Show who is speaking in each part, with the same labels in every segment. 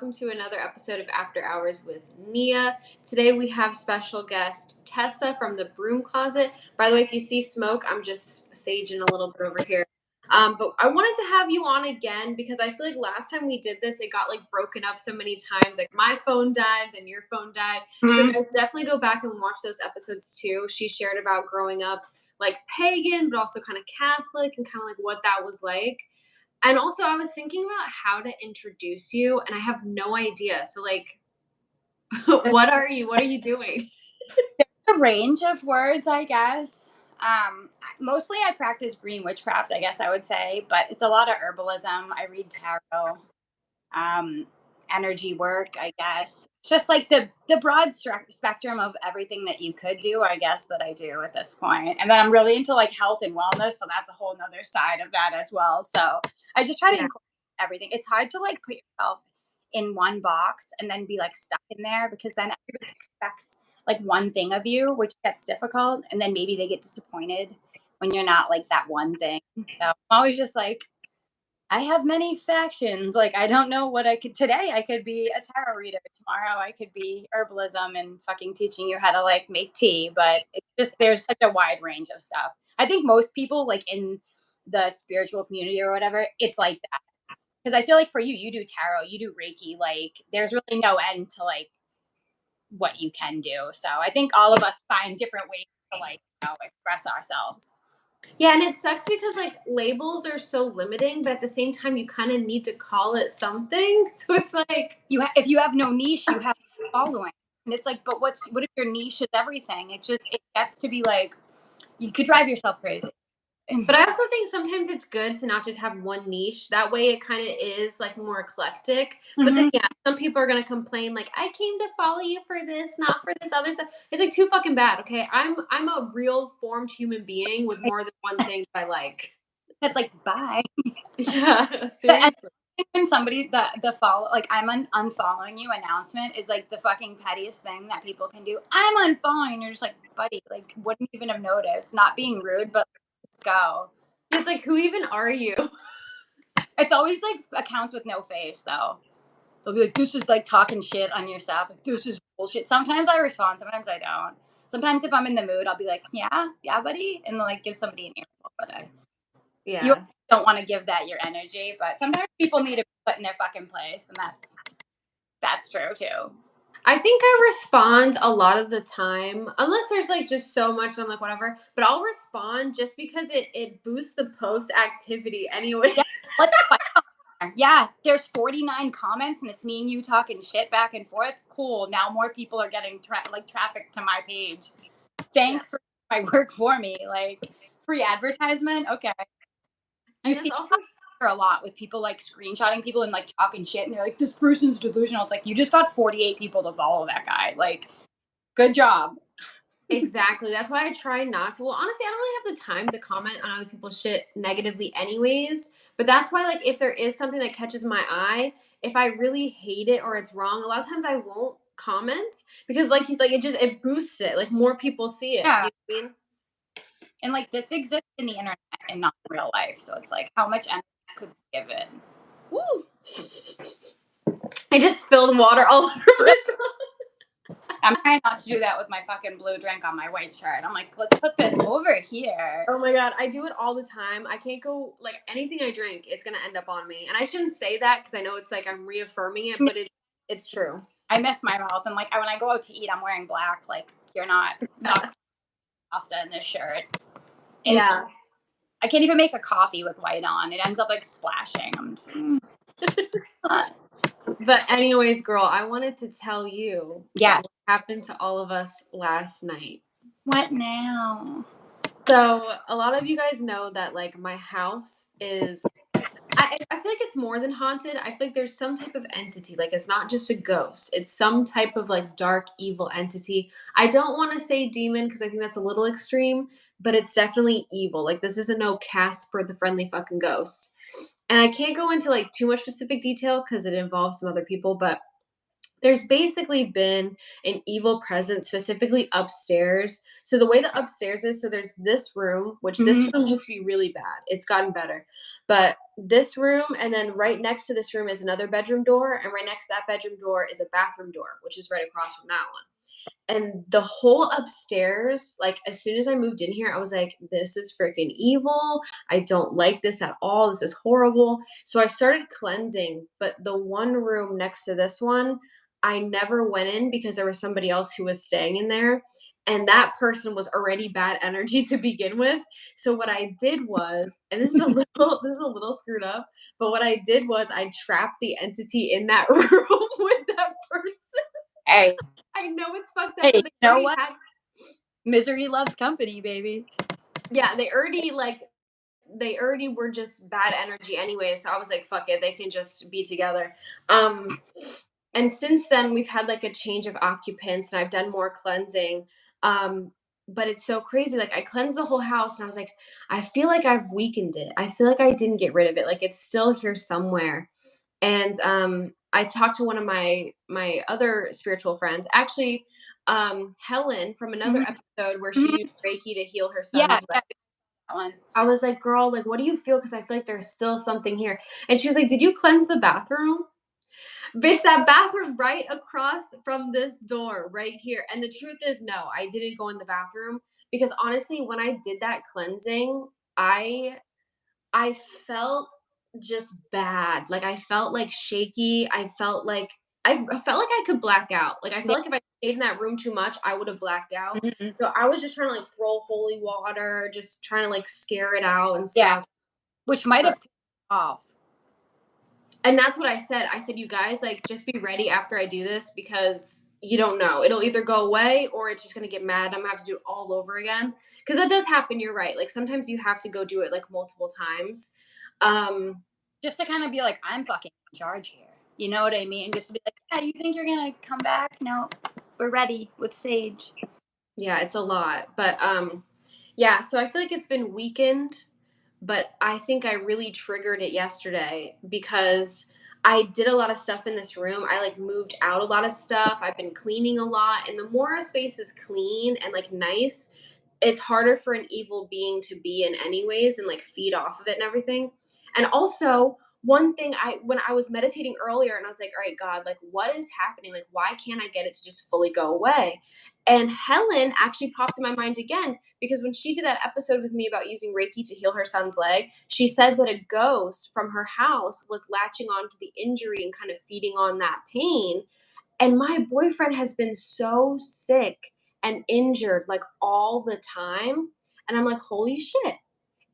Speaker 1: welcome to another episode of After Hours with Nia. Today we have special guest Tessa from the Broom Closet. By the way, if you see smoke, I'm just saging a little bit over here. But I wanted to have you on again because I feel like last time we did this, it got like broken up so many times. Like my phone died, then your phone died. So guys, definitely go back and watch those episodes too. She shared about growing up like pagan, but also kind of Catholic and kind of like what that was like. And also, I was thinking about how to introduce you, and I have no idea. So, like, what are you? What are you doing?
Speaker 2: A range of words, I guess. Mostly I practice green witchcraft, I guess I would say, but it's a lot of herbalism. I read tarot, um, energy work, I guess. It's just like the broad spectrum of everything that you could do, I guess, that I do at this point. And then I'm really into like health and wellness, so that's a whole nother side of that as well. So I just try to
Speaker 1: Yeah.
Speaker 2: incorporate everything. It's hard to like put yourself in one box and then be like stuck in there because then everybody expects like one thing of you, which gets difficult. And then maybe they get disappointed when you're not like that one thing. So I'm always just like, I have many factions. Like, I don't know what I could today. I could be a tarot reader. Tomorrow, I could be herbalism and fucking teaching you how to like make tea. But it's just, there's such a wide range of stuff. I think most people, like in the spiritual community or whatever, it's like that. Because I feel like for you, you do tarot, you do Reiki. Like, there's really no end to like what you can do. So I think all of us find different ways to like, express ourselves.
Speaker 1: Yeah, and it sucks because like labels are so limiting, but at the same time, you kind of need to call it something. So it's like,
Speaker 2: If you have no niche, you have no following, and it's like, but what if your niche is everything? It gets to be like you could drive yourself crazy.
Speaker 1: but I also think sometimes it's good to not just have one niche. That way, it kind of is like more eclectic. But then,
Speaker 2: Mhm.
Speaker 1: yeah, some people are gonna complain like, "I came to follow you for this, not for this other stuff." It's like too fucking bad. Okay, I'm a real formed human being with more than one thing that I like.
Speaker 2: It's like bye.
Speaker 1: Yeah,
Speaker 2: And
Speaker 1: seriously.
Speaker 2: when somebody the follow like I'm unfollowing you announcement is like the fucking pettiest thing that people can do. I'm unfollowing. And you're just like, buddy, like wouldn't even have noticed. Not being rude, but just go.
Speaker 1: It's like, who even are you?
Speaker 2: It's always like accounts with no face though. They'll be like, this is like talking shit on your stuff. Like, this is bullshit. Sometimes I respond, sometimes I don't. Sometimes if I'm in the mood, I'll be like, yeah, buddy, and like give somebody an earful. But you
Speaker 1: Yeah.
Speaker 2: don't want to give that your energy. But sometimes people need to be put in their fucking place, and that's true too.
Speaker 1: I think I respond a lot of the time, unless there's like just so much, I'm like, whatever. But I'll respond just because it boosts the post activity anyway.
Speaker 2: Yeah, let's fight on there. Yeah, there's 49 comments, and it's me and you talking shit back and forth. Cool. Now more people are getting traffic to my page.
Speaker 1: Yeah.
Speaker 2: Thanks for my work for me. Like free advertisement. Okay. You
Speaker 1: And
Speaker 2: see
Speaker 1: that's also
Speaker 2: a lot with people like screenshotting people and like talking shit, and they're like, this person's delusional. It's like, you just got 48 people to follow that guy. Like, good job.
Speaker 1: exactly. That's why I try not to. Well, honestly, I don't really have the time to comment on other people's shit negatively anyways. But that's why, like, if there is something that catches my eye, if I really hate it or it's wrong, a lot of times I won't comment because like he's like it boosts it. Like more people see it.
Speaker 2: Yeah.
Speaker 1: You know what I mean?
Speaker 2: And like, this exists in the internet and not in real life. So it's like, how much energy could we give it?
Speaker 1: Woo. I just spilled water all over myself.
Speaker 2: I'm trying not to do that with my fucking blue drink on my white shirt. I'm like, let's put this over here.
Speaker 1: Oh my god, I do it all the time. I can't go like anything I drink, it's gonna end up on me. And I shouldn't say that because I know it's like I'm reaffirming it, but it's true.
Speaker 2: I miss my mouth. And like, when I go out to eat, I'm wearing black. Like, you're not pasta in this shirt. And
Speaker 1: Yeah.
Speaker 2: I can't even make a coffee with white on. It ends up like splashing. I'm just,
Speaker 1: But anyways, girl, I wanted to tell you
Speaker 2: yeah.
Speaker 1: what happened to all of us last night.
Speaker 2: What now?
Speaker 1: So a lot of you guys know that like my house is I feel like it's more than haunted. I feel like there's some type of entity. Like it's not just a ghost. It's some type of like dark evil entity. I don't want to say demon because I think that's a little extreme, but it's definitely evil. Like this isn't no Casper the friendly fucking ghost. And I can't go into like too much specific detail because it involves some other people, but There's basically been an evil presence specifically upstairs. So the way the upstairs is, so there's this room, which this
Speaker 2: Mhm.
Speaker 1: room used to be really bad. It's gotten better. But this room and then right next to this room is another bedroom door, and right next to that bedroom door is a bathroom door, which is right across from that one. And the whole upstairs, like, as soon as I moved in here, I was like, "This is freaking evil. I don't like this at all. This is horrible." So I started cleansing, but the one room next to this one, I never went in because there was somebody else who was staying in there, and that person was already bad energy to begin with. So what I did was, and this is a little this is a little screwed up, but what I did was I trapped the entity in that room with that person.
Speaker 2: Hey,
Speaker 1: I know it's fucked up,
Speaker 2: hey,
Speaker 1: but
Speaker 2: you
Speaker 1: they
Speaker 2: know
Speaker 1: already
Speaker 2: what?
Speaker 1: had
Speaker 2: Misery loves company, baby.
Speaker 1: yeah, they already were just bad energy anyway, so I was like, "Fuck it, they can just be together." Um, and since then, we've had, like, a change of occupants, and I've done more cleansing, but it's so crazy, like, I cleansed the whole house, and I was like, "I feel like I've weakened it. I feel like I didn't get rid of it, like, it's still here somewhere." And I talked to one of my other spiritual friends, actually, Helen from another
Speaker 2: Mhm,
Speaker 1: episode where she
Speaker 2: mhm.
Speaker 1: used Reiki to heal her
Speaker 2: Yeah,
Speaker 1: son's leg.
Speaker 2: yeah, that one.
Speaker 1: I was like, "Girl, like, what do you feel? Because I feel like there's still something here." And she was like, "Did you cleanse the bathroom?" Bitch, that bathroom right across from this door right here. And the truth is, no, I didn't go in the bathroom because honestly, when I did that cleansing, I I felt just bad. Like, I felt, like, shaky. I felt like I could black out. Like, I
Speaker 2: Yeah,
Speaker 1: felt like if I stayed in that room too much, I would have blacked out.
Speaker 2: mhm.
Speaker 1: So, I was just trying to, like, throw holy water, just trying to, like, scare it out and
Speaker 2: Yeah,
Speaker 1: stuff.
Speaker 2: which might
Speaker 1: But
Speaker 2: have pissed off.
Speaker 1: and that's what I said. I said, "You guys, like, just be ready after I do this because you don't know. It'll either go away or it's just gonna get mad. I'm gonna have to do it all over again." Because that does happen, you're right. Like, sometimes you have to go do it, like, multiple times. Um
Speaker 2: Just to kind of be like, I'm fucking in charge here. You know what I mean? Just to be like, yeah, you think you're gonna come back? No, we're ready with Sage.
Speaker 1: Yeah, it's a lot. But yeah, so I feel like it's been weakened, but I think I really triggered it yesterday because I did a lot of stuff in this room. I like moved out a lot of stuff. I've been cleaning a lot, and the more a space is clean and like nice, it's harder for an evil being to be in anyways and like feed off of it and everything. And also, one thing I when I was meditating earlier and I was like, "All right, God, like what is happening? Like why can't I get it to just fully go away?" And Helen actually popped in my mind again because when she did that episode with me about using Reiki to heal her son's leg, she said that a ghost from her house was latching onto the injury and kind of feeding on that pain. And my boyfriend has been so sick and injured like all the time. And I'm like, holy shit,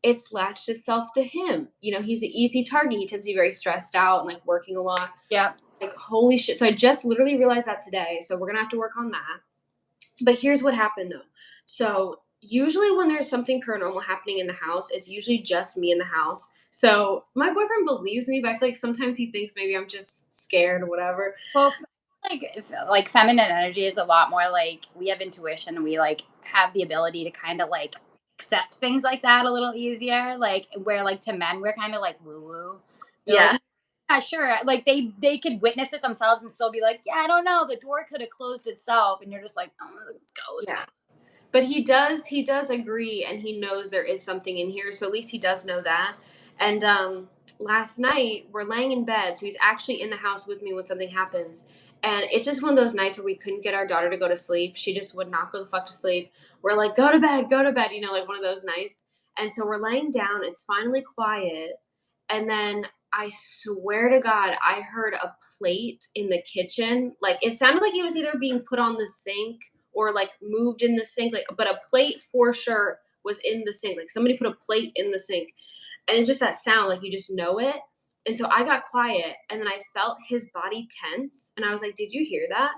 Speaker 1: it's latched itself to him. You know, he's an easy target. He tends to be very stressed out and like working a lot.
Speaker 2: Yeah.
Speaker 1: Like, holy shit. So I just literally realized that today. So we're going to have to work on that. But here's what happened though. So usually when there's something paranormal happening in the house, it's usually just me in the house. So my boyfriend believes me, but I feel like sometimes he thinks maybe I'm just scared or whatever.
Speaker 2: Well, like feminine energy is a lot more like we have intuition. We like have the ability to kind of like accept things like that a little easier. Like where like to men we're kind of like woo woo. They're like,
Speaker 1: Yeah.
Speaker 2: yeah, sure. Like they could witness it themselves and still be like, yeah, I don't know. The door could have closed itself, and you're just like, oh, it's ghost.
Speaker 1: Yeah. But he does agree and he knows there is something in here, so at least he does know that. And last night we're laying in bed, so he's actually in the house with me when something happens. And it's just one of those nights where we couldn't get our daughter to go to sleep. She just would not go the fuck to sleep. We're like, go to bed, you know, like one of those nights. And so we're laying down, it's finally quiet. And then I swear to God, I heard a plate in the kitchen. Like it sounded like it was either being put on the sink or like moved in the sink, like but a plate for sure was in the sink. Like somebody put a plate in the sink. And it's just that sound, like you just know it. And so I got quiet and then I felt his body tense and I was like, "Did you hear that?"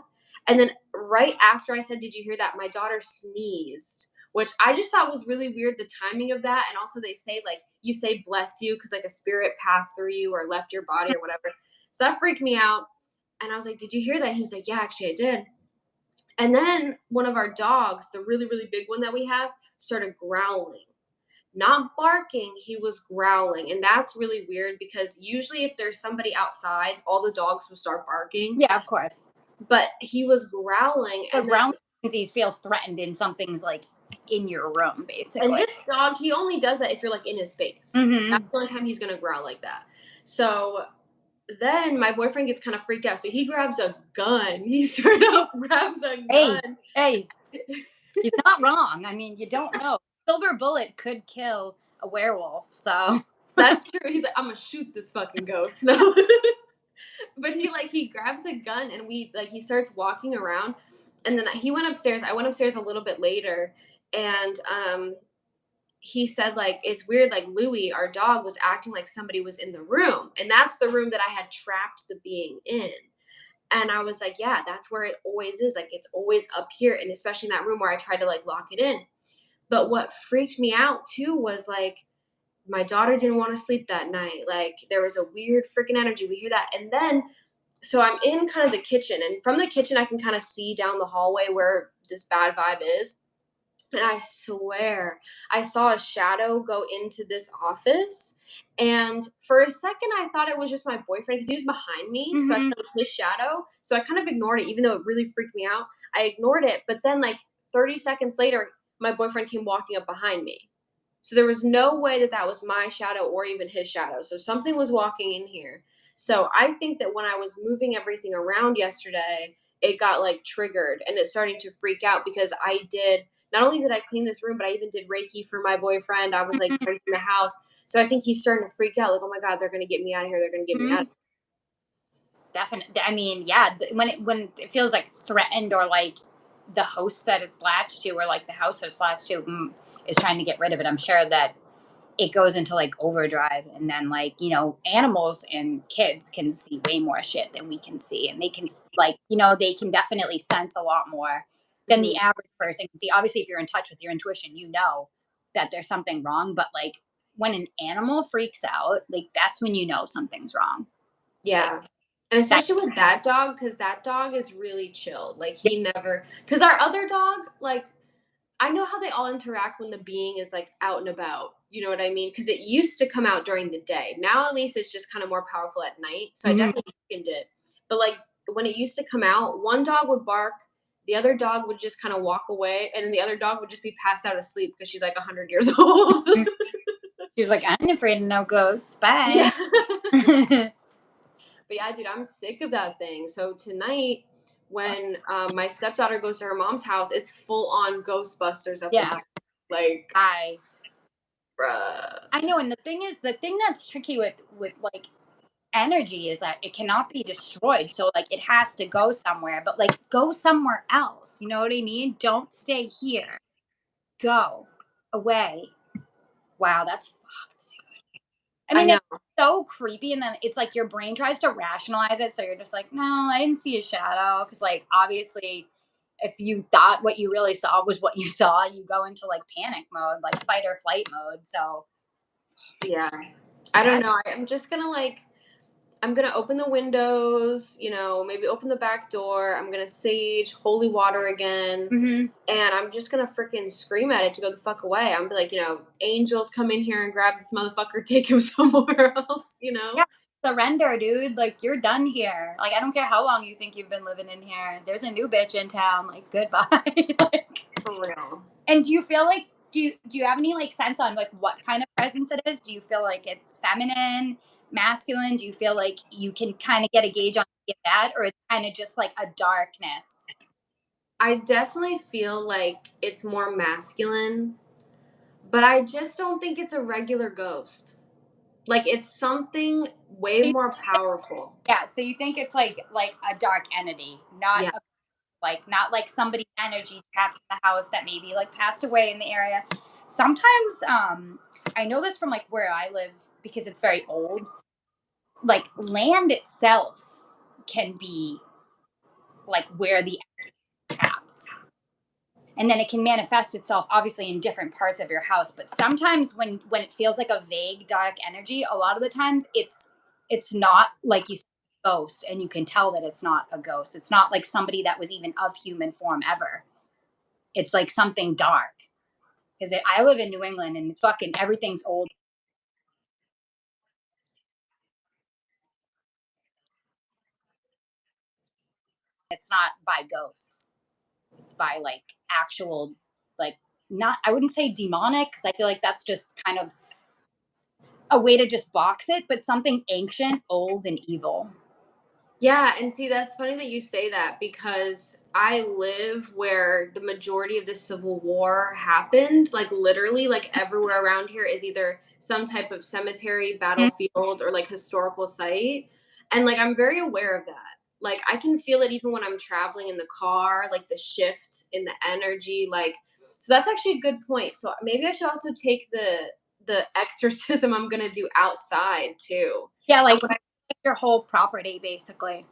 Speaker 1: And then right after I said, "Did you hear that?" my daughter sneezed, which I just thought was really weird the timing of that. And also they say like you say bless you because like a spirit passed through you or left your body or whatever. So that freaked me out. And I was like, "Did you hear that?" He was like, "Yeah, actually I did." And then one of our dogs, the really, really big one that we have, started growling. Not barking, he was growling. And that's really weird because usually if there's somebody outside, all the dogs will start barking.
Speaker 2: Yeah, of course.
Speaker 1: but he was growling,
Speaker 2: So
Speaker 1: and then
Speaker 2: growling means he feels threatened and something's like in your room,
Speaker 1: and
Speaker 2: basically.
Speaker 1: this dog, he only does that if you're like in his face. That's
Speaker 2: Mm-hmm.
Speaker 1: the only time he's gonna growl like that. So then my boyfriend gets kind of freaked out. So he grabs a gun. He straight up grabs a
Speaker 2: Hey,
Speaker 1: gun.
Speaker 2: hey, he's not wrong. I mean, you don't know. Silver bullet could kill a werewolf, so
Speaker 1: That's true. He's like, I'm gonna shoot this fucking ghost. No. But he grabs a gun and he starts walking around, and then he went upstairs. I went upstairs a little bit later, and he said like it's weird, like Louis, our dog, was acting like somebody was in the room, and that's the room that I had trapped the being in. And I was like, yeah, that's where it always is. Like it's always up here, and especially in that room where I tried to like lock it in. But what freaked me out too was like my daughter didn't want to sleep that night. Like there was a weird freaking energy. We hear that. And then so I'm in kind of the kitchen, and from the kitchen I can kind of see down the hallway where this bad vibe is. And I swear I saw a shadow go into this office. And for a second, I thought it was just my boyfriend because he was behind me. So I thought
Speaker 2: hmm
Speaker 1: it was his shadow. So I kind of ignored it, even though it really freaked me out. I ignored it. But then, like 30 seconds later, my boyfriend came walking up behind me. So there was no way that that was my shadow or even his shadow. So something was walking in here. So I think that when I was moving everything around yesterday, it got like triggered and it's starting to freak out because I did not only did I clean this room, but I even did Reiki for my boyfriend. I was like
Speaker 2: hmm
Speaker 1: cleansing the house. So I think he's starting to freak out, like, oh my God, they're gonna get me out of here. They're gonna get me out of
Speaker 2: Definitely. I mean, yeah, when it feels like it's threatened or like the host that it's latched to or like the house that it's latched to is trying to get rid of it, I'm sure that it goes into like overdrive, and then like animals and kids can see way more shit than we can see, and they can like they can definitely sense a lot more than the
Speaker 1: here.
Speaker 2: average person can see. Obviously, if you're in touch with your intuition, you know that there's something wrong, but like when an animal freaks out, like that's when you know something's wrong. Like
Speaker 1: Yeah. And
Speaker 2: that.
Speaker 1: especially with that dog, because that dog is really chill. Like he never, because our other dog, like I know how they all interact when the being is like out and about. You know what I mean? Because it used to come out during the day. Now at least it's just kind of more powerful at night. So I
Speaker 2: Mhm.
Speaker 1: definitely weakened it. But like when it used to come out, one dog would bark, the other dog would just kind of walk away, and then the other dog would just be passed out asleep because she's like 100 years old.
Speaker 2: She was like, "I'm afraid of no ghosts. Bye."
Speaker 1: Yeah. But yeah, dude, I'm sick of that thing. So tonight, when my stepdaughter goes to her mom's house, it's full on Ghostbusters up in
Speaker 2: Yeah,
Speaker 1: the like,
Speaker 2: I
Speaker 1: bruh.
Speaker 2: I know, and the thing that's tricky with like energy is that it cannot be destroyed. So like it has to go somewhere, but like go somewhere else. You know what I mean? Don't stay here. Go away. Wow, that's fucked. I
Speaker 1: I
Speaker 2: mean,
Speaker 1: know.
Speaker 2: it's so creepy, and then it's like your brain tries to rationalize it, so you're just like, no, I didn't see a shadow, because like obviously, if you thought what you really saw was what you saw, you go into like panic mode, like fight or flight mode. So
Speaker 1: Yeah. I don't
Speaker 2: that.
Speaker 1: know. I'm just gonna I'm gonna open the windows, maybe open the back door. I'm gonna sage holy water again.
Speaker 2: Mhm.
Speaker 1: And I'm just gonna freaking scream at it to go the fuck away. I'm be like, angels come in here and grab this motherfucker, take him somewhere else.
Speaker 2: Yeah, surrender, dude. Like you're done here. Like I don't care how long you think you've been living in here. There's a new bitch in town. Like goodbye. Like,
Speaker 1: For real.
Speaker 2: and do you feel like do you have any like sense on like what kind of presence it is? Do you feel like it's feminine, masculine? Do you feel like you can kind of get a gauge on that, or it's kind of just like a darkness?
Speaker 1: I definitely feel like it's more masculine, but I just don't think it's a regular ghost. Like it's something way
Speaker 2: So you
Speaker 1: more
Speaker 2: think
Speaker 1: powerful.
Speaker 2: yeah, so you think it's like a dark entity, not
Speaker 1: Yeah.
Speaker 2: a, like not like somebody's energy trapped in the house that maybe like passed away in the area. Sometimes I know this from like where I live because it's very old. Like land itself can be like where the trapped. And then it can manifest itself obviously in different parts of your house, but sometimes when it feels like a vague dark energy, a lot of the times it's not like you see a ghost, and you can tell that it's not a ghost. It's not like somebody that was even of human form ever. It's like something dark. Because I live in New England, and it's fucking everything's old. It's not by ghosts. It's by like actual, like, not, I wouldn't say demonic because I feel like that's just kind of a way to just box it, but something ancient, old, and evil.
Speaker 1: Yeah, and see, that's funny that you say that because I live where the majority of the Civil War happened. Like, literally, like, everywhere around here is either some type of cemetery,
Speaker 2: Mhm.
Speaker 1: battlefield, or like historical site. And like, I'm very aware of that. Like, I can feel it even when I'm traveling in the car, like the shift in the energy. Like, so that's actually a good point. So maybe I should also take the exorcism I'm gonna do outside too.
Speaker 2: Yeah,
Speaker 1: And
Speaker 2: like
Speaker 1: what
Speaker 2: your whole property, basically.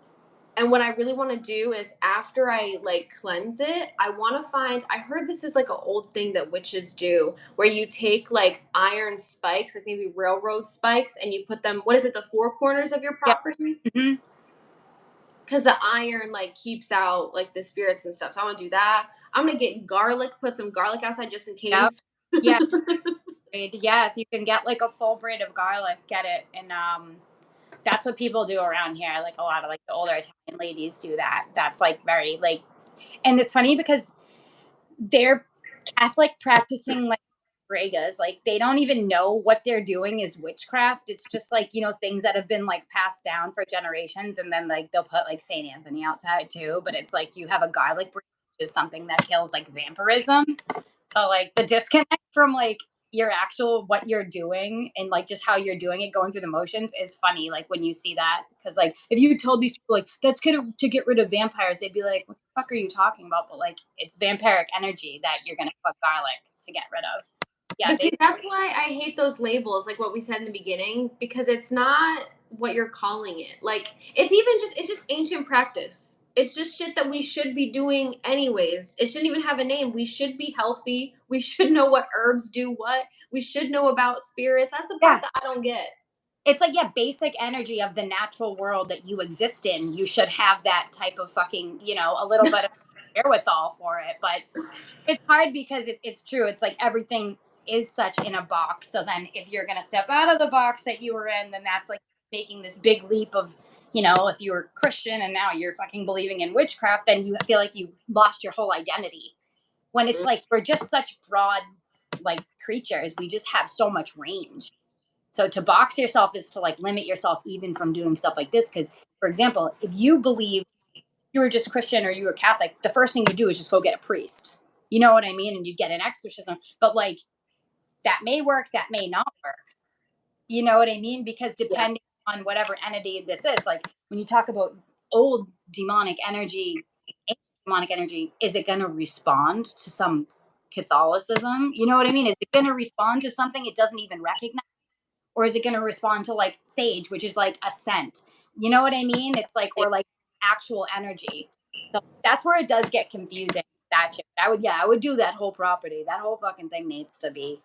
Speaker 1: And what I really wanna do is after I, like, cleanse it, I wanna find I heard this is, like, an old thing that witches do, where you take, like, iron spikes, like, maybe railroad spikes, and you put them what is it, the 4 corners of your
Speaker 2: Yeah.
Speaker 1: property?
Speaker 2: Hmm.
Speaker 1: Because the iron, like, keeps out, like, the spirits and stuff, so I wanna do that. I'm gonna get garlic, put some garlic outside just in
Speaker 2: Yep.
Speaker 1: case.
Speaker 2: Yeah. Yeah. If you can get like a full braid of garlic, get it. And that's what people do around here. Like a lot of like the older Italian ladies do that. That's like very like, and it's funny because they're Catholic practicing like Bregas. Like they don't even know what they're doing is witchcraft. It's just like, things that have been like passed down for generations. And then like they'll put like St. Anthony outside too. But it's like you have a garlic bread, which is something that kills like vampirism. So like the disconnect from like your actual what you're doing and like just how you're doing it going through the motions is funny like when you see that because like if you told these people like that's good to get rid of vampires they'd be like what the fuck are you talking about but like it's vampiric energy that you're gonna put garlic to get rid of. Yeah,
Speaker 1: But see, that's why I hate those labels, like what we said in the beginning, because it's not what you're calling it. Like, it's just ancient practice. It's just shit that we should be doing anyways. It shouldn't even have a name. We should be healthy. We should know what herbs do what. We should know about spirits. That's the
Speaker 2: yeah,
Speaker 1: part that I don't get.
Speaker 2: it's like yeah basic energy of the natural world that you exist in. You should have that type of fucking a little bit of wherewithal for it, but it's hard because it's true. It's like everything is such in a box. So then if you're going to step out of the box that you were in, then that's like making this big leap of, if you were Christian and now you're fucking believing in witchcraft, then you feel like you lost your whole identity. When it's like we're just such broad like creatures, we just have so much range. So to box yourself is to like limit yourself even from doing stuff like this. Because, for example, if you believe you were just Christian or you were Catholic, the first thing you do is just go get a priest. You know what I mean? And you get an exorcism. But like that may work, that may not work. You know what I mean? Because
Speaker 1: Yeah.
Speaker 2: depending on whatever entity this is, like when you talk about old demonic energy, ancient demonic energy, is it going to respond to some Catholicism? You know what I mean? Is it going to respond to something it doesn't even recognize? Or is it going to respond to like sage, which is like a scent? You know what I mean? It's like, or like actual energy. So that's where it does get confusing. That shit. I would do that whole property. That whole fucking thing needs to be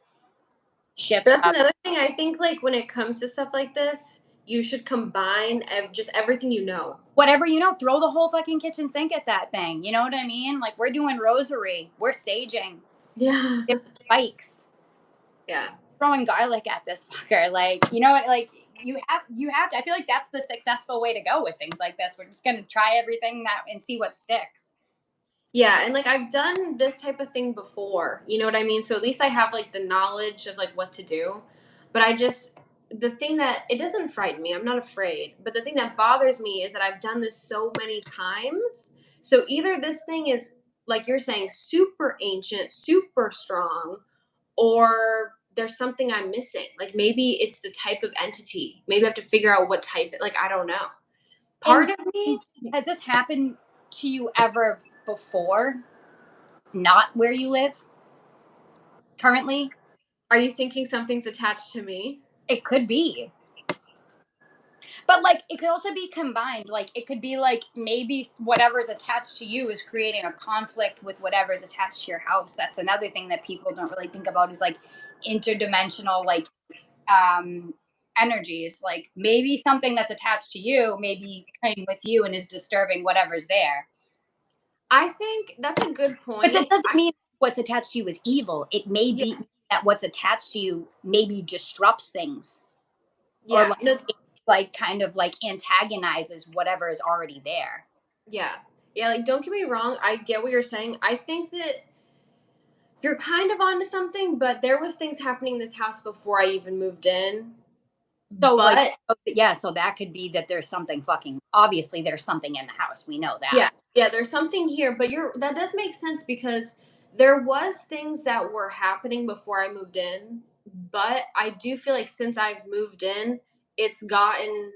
Speaker 2: shipped
Speaker 1: That's
Speaker 2: up.
Speaker 1: another thing I think like when it comes to stuff like this, you should combine just everything you know.
Speaker 2: Whatever, throw the whole fucking kitchen sink at that thing. You know what I mean? Like we're doing rosary, we're saging,
Speaker 1: Yeah.
Speaker 2: different bikes,
Speaker 1: Yeah.
Speaker 2: throwing garlic at this fucker. Like, like you have to. I feel like that's the successful way to go with things like this. We're just gonna try everything that and see what sticks.
Speaker 1: Yeah, and like I've done this type of thing before. You know what I mean? So at least I have like the knowledge of like what to do. But the thing that it doesn't frighten me. I'm not afraid. But the thing that bothers me is that I've done this so many times. So either this thing is like you're saying super ancient, super strong, or there's something I'm missing. Like maybe it's the type of entity. Maybe I have to figure out what type like I don't know. Part
Speaker 2: And
Speaker 1: of me
Speaker 2: has this happened to you ever before? Not where you live currently?
Speaker 1: are you thinking something's attached to me?
Speaker 2: It could be. But like it could also be combined. Like it could be like maybe whatever is attached to you is creating a conflict with whatever is attached to your house. That's another thing that people don't really think about is like interdimensional like um energies. Like maybe something that's attached to you maybe coming with you and is disturbing whatever's there.
Speaker 1: I think that's a good
Speaker 2: But that
Speaker 1: point.
Speaker 2: doesn't mean what's attached to you is evil. It may
Speaker 1: Yeah,
Speaker 2: be that what's attached to you maybe disrupts things or
Speaker 1: yeah, no,
Speaker 2: like kind of like antagonizes whatever is already there.
Speaker 1: yeah. Yeah, like, don't get me wrong, I get what you're saying. I think that you're kind of onto something, but there was things happening in this house before I even moved in.
Speaker 2: So like,
Speaker 1: But
Speaker 2: yeah, so that could be that there's something fucking, obviously there's something in the house. We know that.
Speaker 1: yeah, yeah, there's something here, but you're that does make sense because there was things that were happening before I moved in, but I do feel like since I've moved in, it's gotten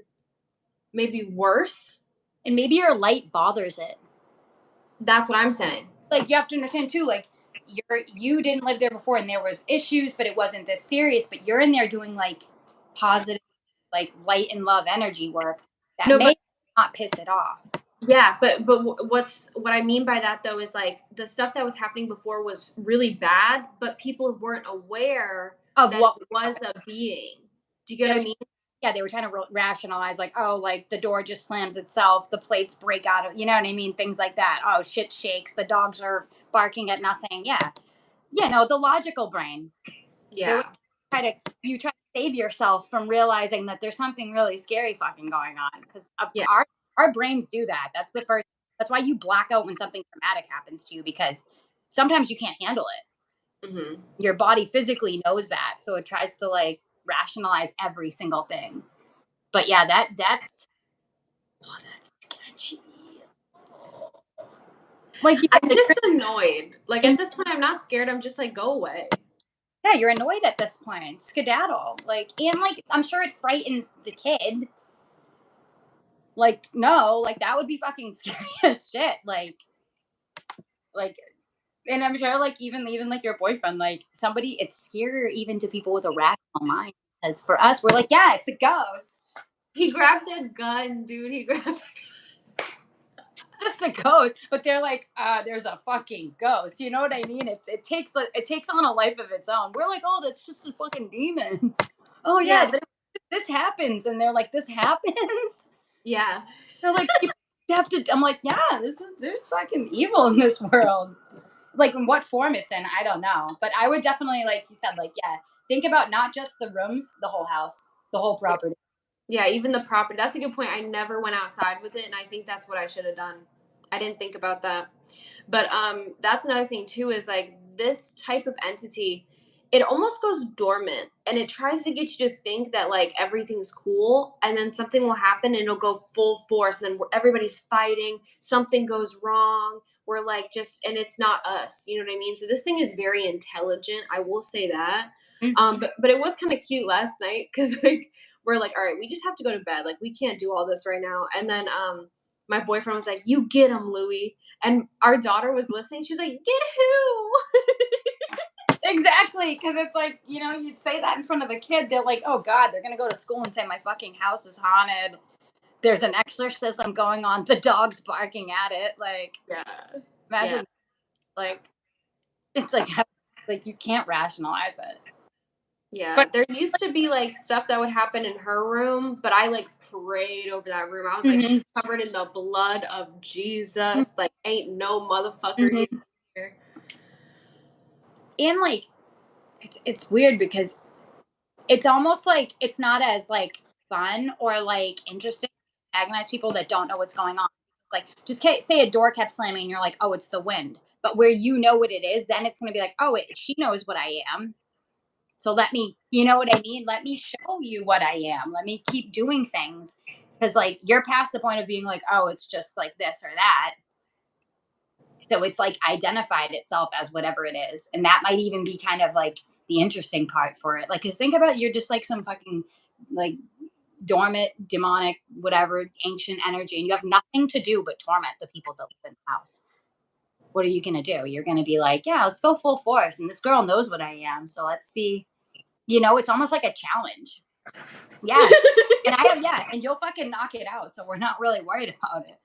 Speaker 1: maybe worse.
Speaker 2: And maybe your light bothers it.
Speaker 1: That's what I'm saying.
Speaker 2: Like you have to understand too, like you didn't live there before and there was issues, but it wasn't this serious. But you're in there doing like positive, like light and love energy work that
Speaker 1: No, but
Speaker 2: may not piss it off.
Speaker 1: yeah, what I mean by that though is like the stuff that was happening before was really bad, but people weren't aware
Speaker 2: Of
Speaker 1: that
Speaker 2: what
Speaker 1: it was a being. Do you get
Speaker 2: they
Speaker 1: what
Speaker 2: were,
Speaker 1: I mean?
Speaker 2: yeah, they were trying to rationalize, like, oh, like the door just slams itself, the plates break out of, you know what I mean, things like that. Oh, shit shakes, the dogs are barking at nothing. Yeah, yeah, no, the logical brain. There was
Speaker 1: Yeah.
Speaker 2: you try to save yourself from realizing that there's something really scary fucking going on because
Speaker 1: Yeah.
Speaker 2: our brains do that. That's the first. That's why you black out when something traumatic happens to you because sometimes you can't handle it.
Speaker 1: Mhm.
Speaker 2: Your body physically knows that, so it tries to like rationalize every single thing. But yeah, that's sketchy. Like yeah,
Speaker 1: I'm
Speaker 2: like,
Speaker 1: just annoyed. Like
Speaker 2: and
Speaker 1: at this point I'm not scared. I'm just like go away.
Speaker 2: yeah, you're annoyed at this point. Skedaddle. Like and like I'm sure it frightens the kid. Like, no, like that would be fucking scary as shit. Like, and I'm sure like even like your boyfriend, like somebody, it's scarier even to people with a rational mind. Because for us, we're like, yeah, it's a ghost,
Speaker 1: He grabbed a gun, dude. He grabbed
Speaker 2: just a ghost. But they're like, there's a fucking ghost. You know what I mean? It takes on a life of its own. We're like, oh, that's just a fucking demon. Oh
Speaker 1: Yeah,
Speaker 2: yeah,
Speaker 1: but
Speaker 2: this happens, and they're like, this happens.
Speaker 1: yeah.
Speaker 2: They're like, you have to. I'm like, yeah, there's fucking evil in this world. Like in what form it's in, I don't know. But I would definitely, like you said, like yeah, think about not just the rooms, the whole house, the whole property.
Speaker 1: Yeah, even the property. That's a good point. I never went outside with it, and I think that's what I should have done. I didn't think about that. But that's another thing too is like this type of entity, it almost goes dormant and it tries to get you to think that like everything's cool and then something will happen and it'll go full force and then everybody's fighting, something goes wrong. We're like just and it's not us. You know what I mean? So this thing is very intelligent. I will say that.
Speaker 2: Mm.
Speaker 1: But it was kind of cute last night because like we're like, all right, we just have to go to bed. Like we can't do all this right now. And then my boyfriend was like, "You get him, Louie." And our daughter was listening. She was like, "Get who?"
Speaker 2: Exactly, because it's like you'd say that in front of a kid. They're like, oh god, they're gonna go to school and say my fucking house is haunted. There's an exorcism going on. The dog's barking at it. Like,
Speaker 1: Yeah. Yeah.
Speaker 2: imagine, like, it's like you can't rationalize it.
Speaker 1: Yeah.
Speaker 2: But
Speaker 1: There used to be like stuff that would happen in her room, but I like prayed over that room. I was like, she's
Speaker 2: mhm,
Speaker 1: covered in the blood of Jesus. Like, ain't no motherfucker in
Speaker 2: mhm.
Speaker 1: here.
Speaker 2: And like, it's weird because it's almost like it's not as like fun or like interesting to antagonize people that don't know what's going on. Like just say a door kept slamming and you're like, oh, it's the wind. But where you know what it is, then it's gonna be like, oh, she knows what I am. So let me, you know what I mean? Let me show you what I am. Let me keep doing things. Because like you're past the point of being like, oh, it's just like this or that. So it's like identified itself as whatever it is. And that might even be kind of like the interesting part for it. Like, cause think about you're just like some fucking like dormant, demonic, whatever, ancient energy, and you have nothing to do but torment the people that live in the house. What are you gonna do? You're gonna be like, yeah, let's go full force. And this girl knows what I am. So let's see. It's almost like a challenge. Yeah. And yeah, and you'll fucking knock it out. So we're not really worried about it.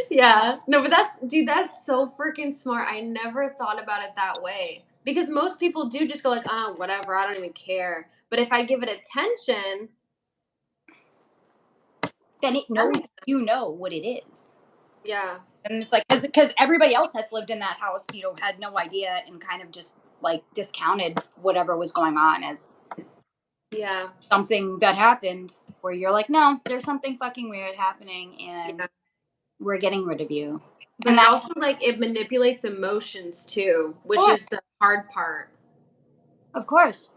Speaker 1: Yeah. No, but dude, that's so freaking smart. I never thought about it that way. Because most people do just go like, whatever, I don't even care. But if I give it attention,
Speaker 2: Then it
Speaker 1: that
Speaker 2: knows
Speaker 1: makes
Speaker 2: you know what it is.
Speaker 1: yeah.
Speaker 2: And it's like because everybody else that's lived in that house, had no idea and kind of just like discounted whatever was going on as
Speaker 1: Yeah.
Speaker 2: something that happened where you're like, no, there's something fucking weird happening and
Speaker 1: Yeah.
Speaker 2: we're getting rid of you.
Speaker 1: But it also like it manipulates emotions too, which is the hard part.
Speaker 2: Of course.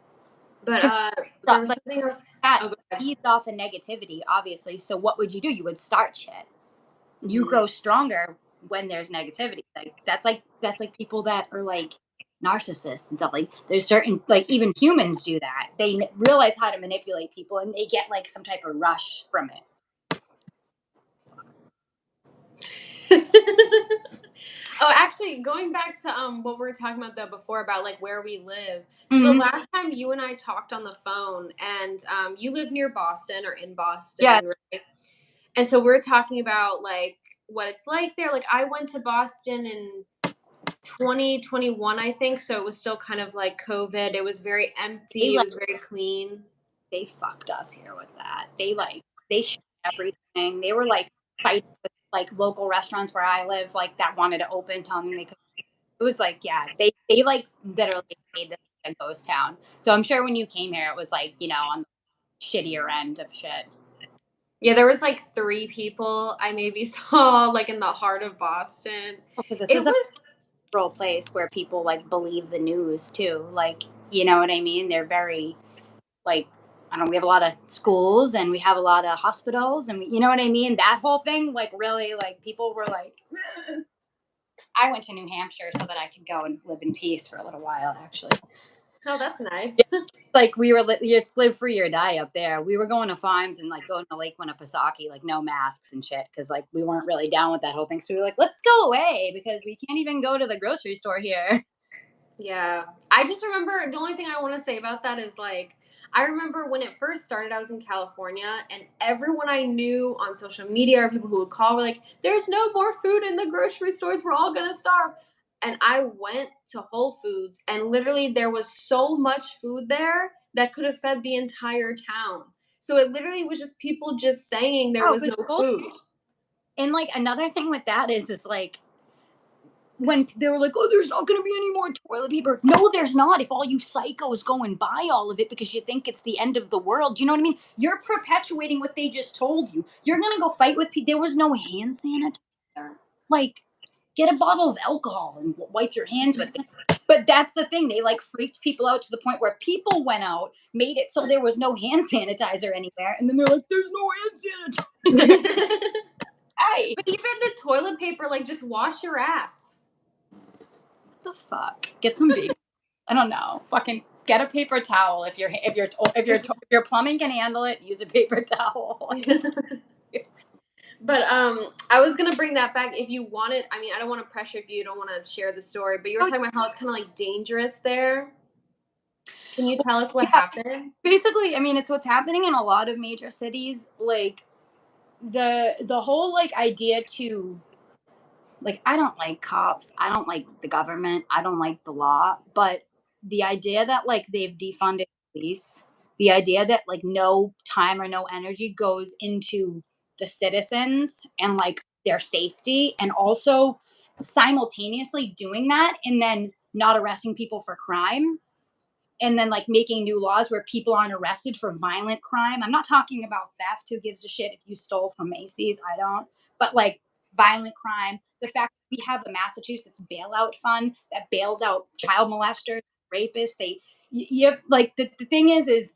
Speaker 1: But there was something else
Speaker 2: that feeds off of negativity, obviously. So what would you do? You would start shit. You grow stronger when there's negativity. Like that's like people that are like narcissists and stuff. Like there's certain, like, even humans do that. They realize how to manipulate people and they get like some type of rush from it.
Speaker 1: Oh, actually, going back to what we were talking about though before about like where we live. So the last time you and I talked on the phone, and you live near Boston or in Boston,
Speaker 2: Yeah.
Speaker 1: right? And so we're talking about like what it's like there. Like I went to Boston in 2021, I think. So it was still kind of like COVID. It was very empty. It was very clean.
Speaker 2: They fucked us here with that. They shut everything. They were like fighting with like local restaurants where I live, like that wanted to open, telling me they could. It was like, yeah, they like literally made this a ghost town. So I'm sure when you came here, it was like, you know, on the shittier end of shit.
Speaker 1: Yeah, there was like 3 people I maybe saw like in the heart of Boston.
Speaker 2: Because this
Speaker 1: It
Speaker 2: is a
Speaker 1: was
Speaker 2: rural place where people like believe the news too. Like, you know what I mean? They're very like, I don't know, we have a lot of schools and we have a lot of hospitals and we, you know what I mean? That whole thing, like really, like people were like, I went to New Hampshire so that I could go and live in peace for a little while, actually.
Speaker 1: Oh, that's nice.
Speaker 2: Like we were, it's live free or die up there. We were going to farms and like going to Lake Winnipesaukee, like no masks and shit, because like we weren't really down with that whole thing. So we were like, let's go away because we can't even go to the grocery store here.
Speaker 1: Yeah. I just remember the only thing I want to say about that is like I remember when it first started, I was in California, and everyone I knew on social media or people who would call were like, there's no more food in the grocery stores. We're all going to starve. And I went to Whole Foods, and literally there was so much food there that could have fed the entire town. So it literally was just people just saying there was no food.
Speaker 2: And like another thing with that is like when they were like, oh, there's not going to be any more toilet paper. No, there's not. If all you psychos go and buy all of it because you think it's the end of the world, you know what I mean? You're perpetuating what they just told you. You're going to go fight with people. There was no hand sanitizer. Like, get a bottle of alcohol and wipe your hands with it. But that's the thing. They like freaked people out to the point where people went out, made it so there was no hand sanitizer anywhere. And then they're like, there's no hand sanitizer.
Speaker 1: But even the toilet paper, like, just wash your ass.
Speaker 2: The fuck? Get some baby. I don't know. Fucking get a paper towel if your plumbing can handle it. Use a paper towel.
Speaker 1: But I was gonna bring that back if you wanted. I mean, I don't want to pressure if you don't want to share the story, but you were talking about how it's kind of like dangerous there. Can you tell us what happened?
Speaker 2: Basically, I mean, it's what's happening in a lot of major cities. Like the whole like idea to like, I don't like cops. I don't like the government. I don't like the law. But the idea that like they've defunded police, the idea that like no time or no energy goes into the citizens and like their safety, and also simultaneously doing that and then not arresting people for crime, and then like making new laws where people aren't arrested for violent crime. I'm not talking about theft. Who gives a shit if you stole from Macy's? I don't. But like violent crime, the fact that we have the Massachusetts bailout fund that bails out child molesters, rapists. You have like the thing is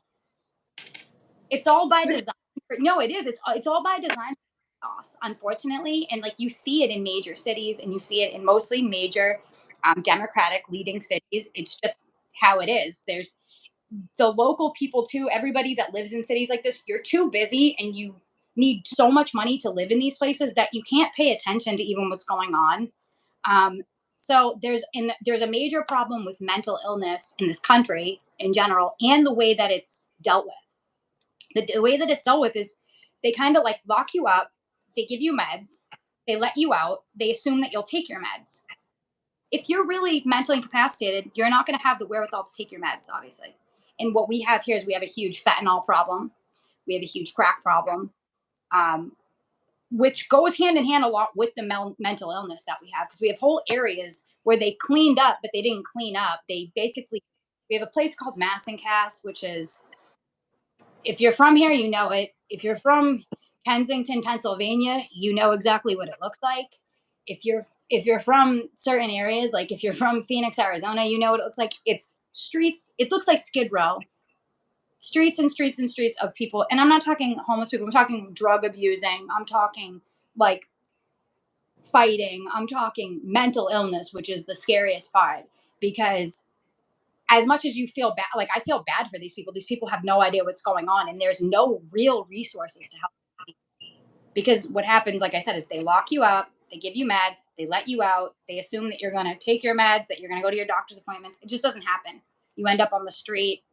Speaker 2: it's all by design. No, it is. It's all by design. Unfortunately, and like you see it in major cities, and you see it in mostly major Democratic leading cities. It's just how it is. There's the local people too, everybody that lives in cities like this, you're too busy and you need so much money to live in these places that you can't pay attention to even what's going on. So there's a major problem with mental illness in this country in general, and the way that it's dealt with. The way that it's dealt with is they kind of like lock you up, they give you meds, they let you out, they assume that you'll take your meds. If you're really mentally incapacitated, you're not going to have the wherewithal to take your meds, obviously. And what we have here is we have a huge fentanyl problem. We have a huge crack problem, which goes hand in hand a lot with the mental illness that we have, because we have whole areas where they cleaned up, but they didn't clean up. We have a place called Massancast, which is, if you're from here, you know it. If you're from Kensington, Pennsylvania, you know exactly what it looks like. if you're from certain areas, like if you're from Phoenix, Arizona, you know what it looks like. It's streets. It looks like Skid Row. Streets and streets and streets of people. And I'm not talking homeless people. I'm talking drug abusing. I'm talking like fighting. I'm talking mental illness, which is the scariest part, because as much as you feel bad, like I feel bad for these people have no idea what's going on, and there's no real resources to help people. Because what happens, like I said, is they lock you up, they give you meds, they let you out, they assume that you're going to take your meds, that you're going to go to your doctor's appointments. It just doesn't happen. You end up on the street.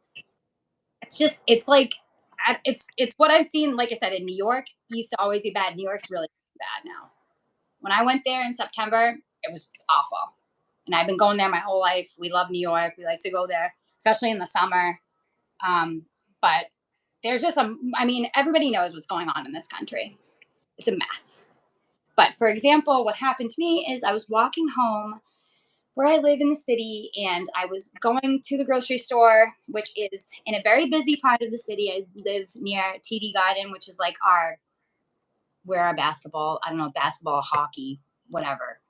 Speaker 2: It's like, it's what I've seen. Like I said, in New York, it used to always be bad. New York's really bad now. When I went there in September, it was awful. And I've been going there my whole life. We love New York. We like to go there, especially in the summer. But there's just I mean, everybody knows what's going on in this country. It's a mess. But for example, what happened to me is I was walking home where I live in the city, and I was going to the grocery store, which is in a very busy part of the city. I live near TD Garden, which is like where our basketball, I don't know, basketball, hockey, whatever.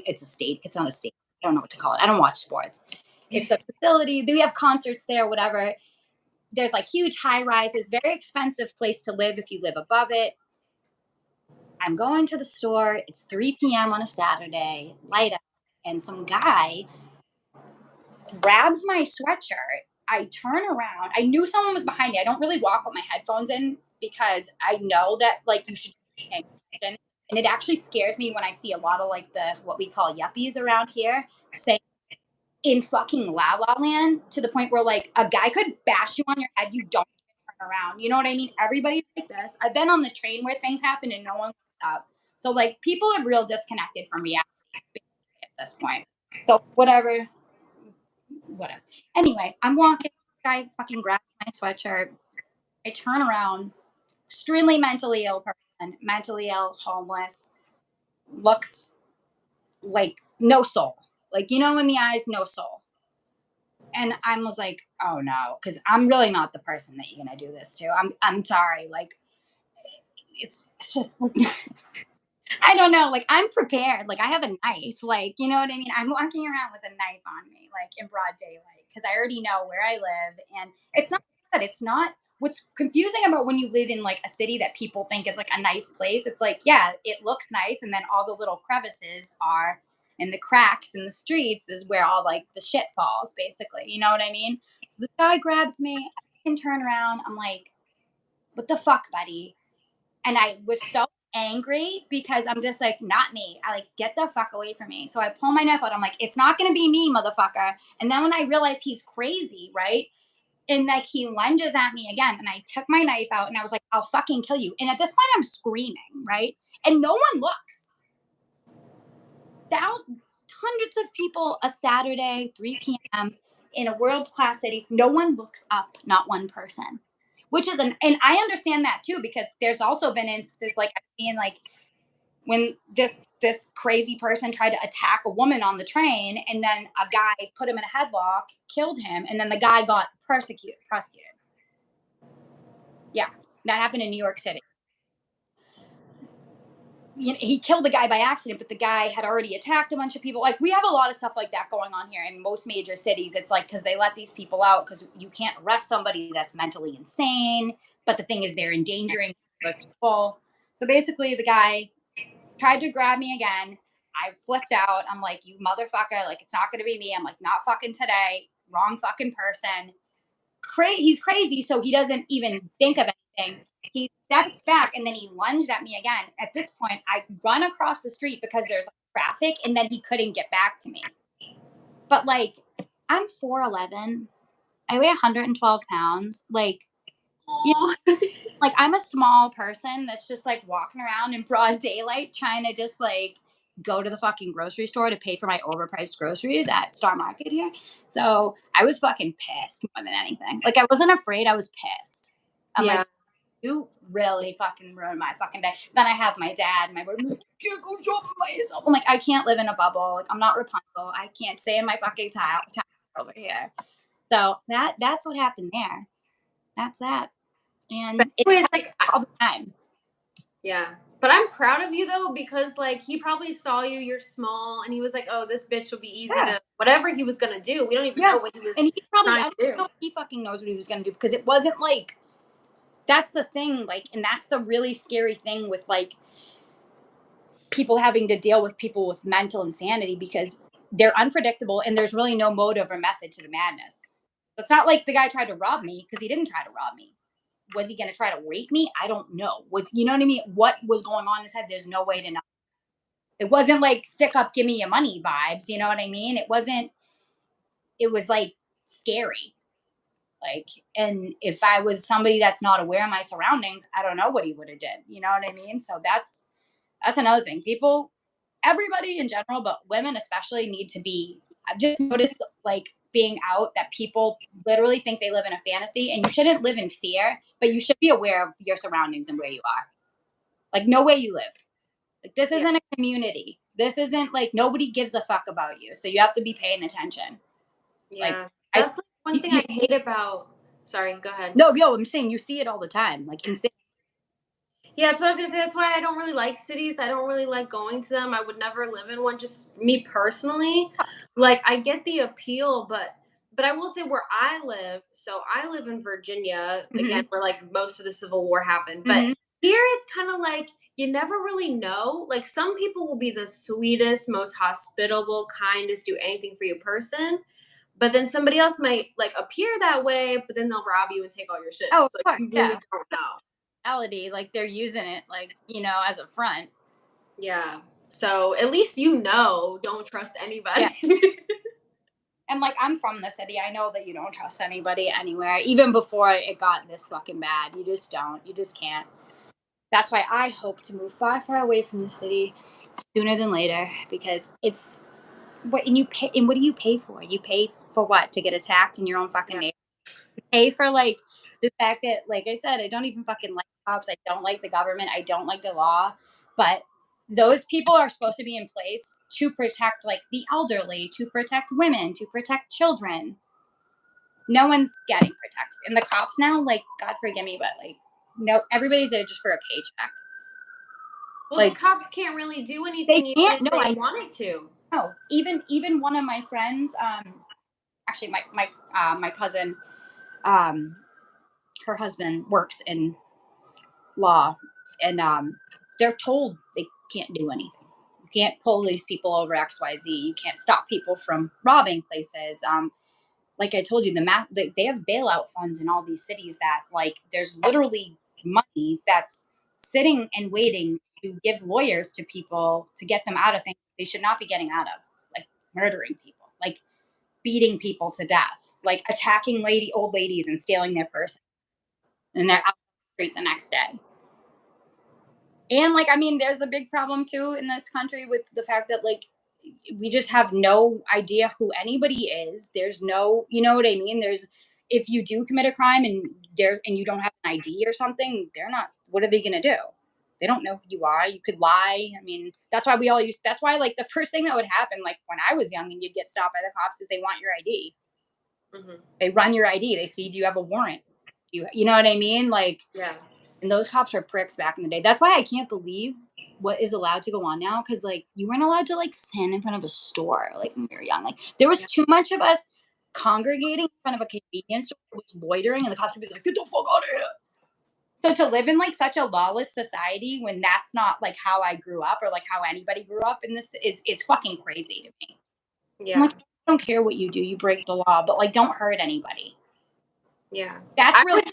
Speaker 2: It's a state. It's not a state. I don't know what to call it. I don't watch sports. It's a facility. We have concerts there, whatever. There's like huge high rises, very expensive place to live if you live above it. I'm going to the store. It's 3 p.m. on a Saturday, light up, and some guy grabs my sweatshirt. I turn around. I knew someone was behind me. I don't really walk with my headphones in because I know that like you should be paying attention. And it actually scares me when I see a lot of like the what we call yuppies around here say in fucking La La Land, to the point where like a guy could bash you on your head. You don't turn around. You know what I mean? Everybody's like this. I've been on the train where things happen and no one looks up. So like people are real disconnected from reality at this point. So whatever. Anyway, I'm walking. This guy fucking grabs my sweatshirt. I turn around. Extremely mentally ill person, mentally ill, homeless, looks like no soul. Like, you know, in the eyes, no soul. And I was like, oh no, because I'm really not the person that you're gonna do this to. I'm sorry. Like, it's just I don't know. Like, I'm prepared. Like, I have a knife. Like, you know what I mean? I'm walking around with a knife on me, like in broad daylight, because I already know where I live. And it's not that it's not what's confusing about when you live in like a city that people think is like a nice place. It's like, yeah, it looks nice. And then all the little crevices are, and the cracks in the streets is where all like the shit falls, basically. You know what I mean? So this guy grabs me. I can turn around. I'm like, what the fuck, buddy? And I was so angry because I'm just like, not me. I like, get the fuck away from me. So I pull my knife out. I'm like, it's not going to be me, motherfucker. And then when I realized he's crazy, right? And like he lunges at me again. And I took my knife out and I was like, I'll fucking kill you. And at this point, I'm screaming, right? And no one looks. Hundreds of people a Saturday, 3 p.m. in a world class city. No one looks up, not one person. Which is and I understand that too, because there's also been instances like I've seen like when this crazy person tried to attack a woman on the train, and then a guy put him in a headlock, killed him, and then the guy got prosecuted. Yeah, that happened in New York City. He killed the guy by accident, but the guy had already attacked a bunch of people. Like, we have a lot of stuff like that going on here in most major cities. It's like, because they let these people out because you can't arrest somebody that's mentally insane. But the thing is, they're endangering other people. So basically, the guy tried to grab me again. I flipped out. I'm like, you motherfucker. Like, it's not going to be me. I'm like, not fucking today. Wrong fucking person. He's crazy, so he doesn't even think of anything. He steps back and then he lunged at me again. At this point, I run across the street because there's traffic, and then he couldn't get back to me. But like, I'm 4'11. I weigh 112 pounds. Like, you know, like I'm a small person that's just like walking around in broad daylight trying to just like go to the fucking grocery store to pay for my overpriced groceries at Star Market here. So I was fucking pissed more than anything. Like, I wasn't afraid. I was pissed. I'm like, you really fucking ruined my fucking day. Then I have my dad and my brother, like, you can't go shopping by yourself. I'm like, I can't live in a bubble. Like, I'm not Rapunzel. I can't stay in my fucking town over here. So that's what happened there. That's that. And
Speaker 1: But
Speaker 2: it
Speaker 1: anyways,
Speaker 2: happens
Speaker 1: like
Speaker 2: all the time.
Speaker 1: yeah. But I'm proud of you though, because like he probably saw you, you're small, and he was like, "Oh, this bitch will be easy
Speaker 2: Yeah.
Speaker 1: to whatever he was gonna do." We don't even
Speaker 2: Yeah.
Speaker 1: know what he
Speaker 2: And
Speaker 1: was
Speaker 2: he probably,
Speaker 1: trying
Speaker 2: I
Speaker 1: to
Speaker 2: don't
Speaker 1: do.
Speaker 2: know if he fucking knows what he was going to do because it wasn't like, that's the thing. Like, and that's the really scary thing with like people having to deal with people with mental insanity because they're unpredictable and there's really no motive or method to the madness. It's not like the guy tried to rob me because he didn't try to rob me. Was he going to try to rape me? I don't know. Was, you know what I mean? What was going on in his head? There's no way to know. It wasn't like stick up, give me your money vibes. You know what I mean? It wasn't, it was like scary. Like, and if I was somebody that's not aware of my surroundings, I don't know what he would have did. You know what I mean? So that's another thing. People, everybody in general, but women especially, need to be. I've just noticed, like, being out, that people literally think they live in a fantasy, and you shouldn't live in fear, but you should be aware of your surroundings and where you are. Like, know where you live. Like, this
Speaker 1: Yeah.
Speaker 2: isn't a community. This isn't like, nobody gives a fuck about you. So you have to be paying attention. Like,
Speaker 1: Yeah.
Speaker 2: I,
Speaker 1: That's like one thing
Speaker 2: you
Speaker 1: I
Speaker 2: see,
Speaker 1: hate about. Sorry, go ahead.
Speaker 2: no, yo, I'm saying you see it all the time. Like, insane.
Speaker 1: Yeah, that's what I was gonna say. That's why I don't really like cities. I don't really like going to them. I would never live in one. Just me personally, like I get the appeal, but I will say where I live. So I live in Virginia again,
Speaker 2: Hmm.
Speaker 1: where like most of the Civil War happened. But
Speaker 2: Hmm.
Speaker 1: here it's kind of like you never really know. Like some people will be the sweetest, most hospitable, kindest, do anything for you person. But then somebody else might like appear that way, but then they'll rob you and take all your shit.
Speaker 2: Oh, of
Speaker 1: So
Speaker 2: course,
Speaker 1: you
Speaker 2: yeah.
Speaker 1: really don't know.
Speaker 2: Reality, like they're using it, like, as a front.
Speaker 1: Yeah. So at least you know, don't trust
Speaker 2: Yeah.
Speaker 1: anybody.
Speaker 2: And like, I'm from the city. I know that you don't trust anybody anywhere. Even before it got this fucking bad, you just don't. You just can't. That's why I hope to move far, far away from the city sooner than later because it's what, and you pay, and what do you pay for? You pay for what? To get attacked in your own fucking
Speaker 1: Yeah.
Speaker 2: neighborhood. Pay for like the fact that, like I said, I don't even fucking like cops. I don't like the government. I don't like the law. But those people are supposed to be in place to protect like the elderly, to protect women, to protect children. No one's getting protected. And the cops now, like, God forgive me, but like, no, everybody's there just for a paycheck.
Speaker 1: Well, the
Speaker 2: Like,
Speaker 1: cops can't really do
Speaker 2: they
Speaker 1: anything even
Speaker 2: can't.
Speaker 1: if
Speaker 2: No,
Speaker 1: they
Speaker 2: I
Speaker 1: wanted to.
Speaker 2: know. Even one of my friends, actually my cousin, um, her husband works in law, and they're told they can't do anything. You can't pull these people over XYZ. You can't stop people from robbing places. Like I told you, they have bailout funds in all these cities that, like, there's literally money that's sitting and waiting to give lawyers to people to get them out of things they should not be getting out of, like murdering people, like beating people to death, like attacking old ladies and stealing their purse, and they're out on the street the next day. And like, I mean, there's a big problem too in this country with the fact that, like, we just have no idea who anybody is. There's no, you know what I mean? There's, if you do commit a crime and you don't have an ID or something, they're not, what are they going to do? They don't know who you are. You could lie. I mean, that's why, like, the first thing that would happen, like when I was young and you'd get stopped by the cops, is they want your ID.
Speaker 1: Hmm.
Speaker 2: They run your ID. They see, do you have a warrant? You know what I mean? Like,
Speaker 1: Yeah.
Speaker 2: and those cops are pricks back in the day. That's why I can't believe what is allowed to go on now. Cause like, you weren't allowed to like stand in front of a store like when we were young. Like, there was
Speaker 1: Yeah.
Speaker 2: too much of us congregating in front of a convenience store that was loitering, and the cops would be like, get the fuck out of here. So to live in like such a lawless society when that's not like how I grew up or like how anybody grew up in this is fucking crazy to me. I'm
Speaker 1: Yeah.
Speaker 2: like, I don't care what you do, you break the law, but like, don't hurt anybody.
Speaker 1: Yeah.
Speaker 2: That's really,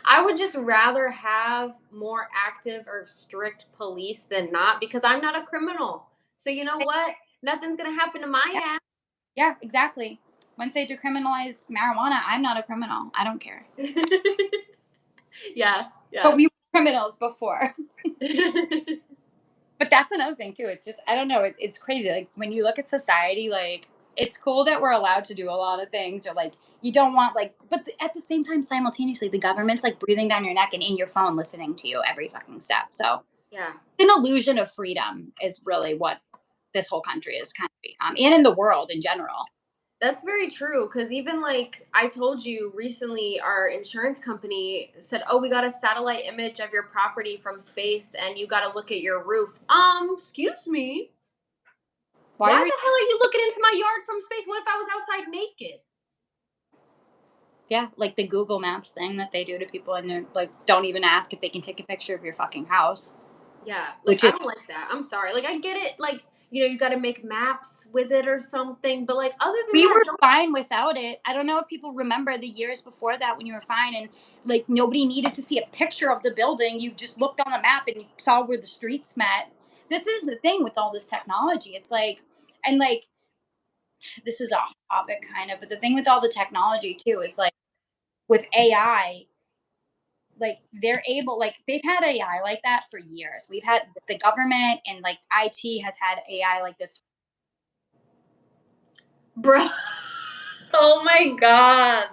Speaker 1: I would just rather have more active or strict police than not because I'm not a criminal. So you know what? Nothing's gonna happen to my
Speaker 2: yeah,
Speaker 1: ass.
Speaker 2: yeah, exactly. Once they decriminalize marijuana, I'm not a criminal. I don't care.
Speaker 1: Yeah.
Speaker 2: But
Speaker 1: Yeah.
Speaker 2: we were criminals before. But that's another thing too. It's just, I don't know. It's crazy. Like when you look at society, like it's cool that we're allowed to do a lot of things. Or like you don't want like, but at the same time, simultaneously, the government's like breathing down your neck and in your phone, listening to you every fucking step. So
Speaker 1: Yeah.
Speaker 2: an illusion of freedom is really what this whole country is kind of become, and in the world in general.
Speaker 1: That's very true. Because even like I told you recently, our insurance company said, "Oh, we got a satellite image of your property from space, and you got to look at your roof." Excuse me.
Speaker 2: Why
Speaker 1: Why
Speaker 2: are you?
Speaker 1: the hell are you looking into my yard from space? What if I was outside naked?
Speaker 2: Yeah, like the Google Maps thing that they do to people, and they're like, don't even ask if they can take a picture of your fucking house,
Speaker 1: Yeah, like
Speaker 2: which
Speaker 1: I
Speaker 2: is.
Speaker 1: don't like that. I'm sorry. Like I get it. Like you got to make maps with it or something. But like other than
Speaker 2: We
Speaker 1: that,
Speaker 2: were
Speaker 1: don't.
Speaker 2: fine without it. I don't know if people remember the years before that when you were fine and like nobody needed to see a picture of the building. You just looked on the map and you saw where the streets met. This is the thing with all this technology. It's like, and like, this is off topic kind of, but the thing with all the technology too is like with AI, like they're able, like they've had AI like that for years. We've had the government and like IT has had AI like this.
Speaker 1: Bro. Oh my god.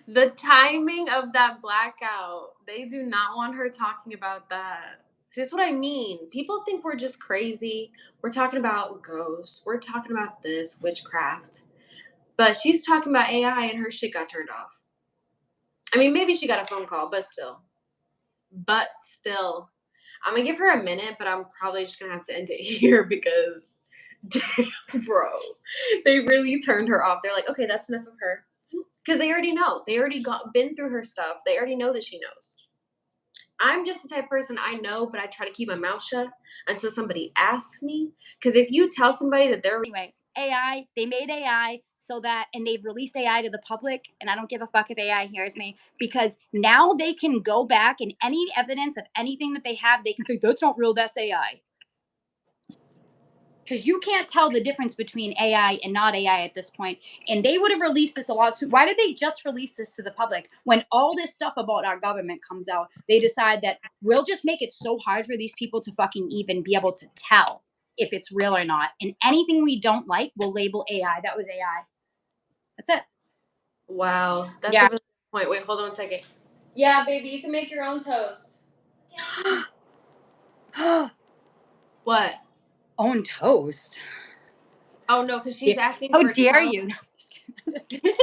Speaker 1: The timing of that blackout. They do not want her talking about that. See, that's what I mean. People think we're just crazy. We're talking about ghosts. We're talking about this witchcraft. But she's talking about AI and her shit got turned off. I mean, maybe she got a phone call, but still. But still. I'm gonna give her a minute, but I'm probably just gonna have to end it here because damn, bro. They really turned her off. They're like, okay, that's enough of her. Because they already know. They already been through her stuff. They already know that she knows. I'm just the type of person I know, but I try to keep my mouth shut until somebody asks me. Because if you tell somebody that they're
Speaker 2: Anyway, AI, they made AI so that, and they've released AI to the public, and I don't give a fuck if AI hears me, because now they can go back and any evidence of anything that they have, they can say, that's not real, that's AI. Because you can't tell the difference between AI and not AI at this point. And they would have released this a lot sooner. Why did they just release this to the public? When all this stuff about our government comes out, they decide that we'll just make it so hard for these people to fucking even be able to tell if it's real or not. And anything we don't like, we'll label AI. That was AI. That's it.
Speaker 1: wow, that's a
Speaker 2: Yeah.
Speaker 1: really good point. Wait, hold on 1 second. Yeah, baby, you can make your own toast. What?
Speaker 2: Own toast.
Speaker 1: Oh no, because
Speaker 2: Yeah.
Speaker 1: she's asking
Speaker 2: How
Speaker 1: for
Speaker 2: dare you?
Speaker 1: toast.
Speaker 2: No, I'm just kidding. I'm just kidding.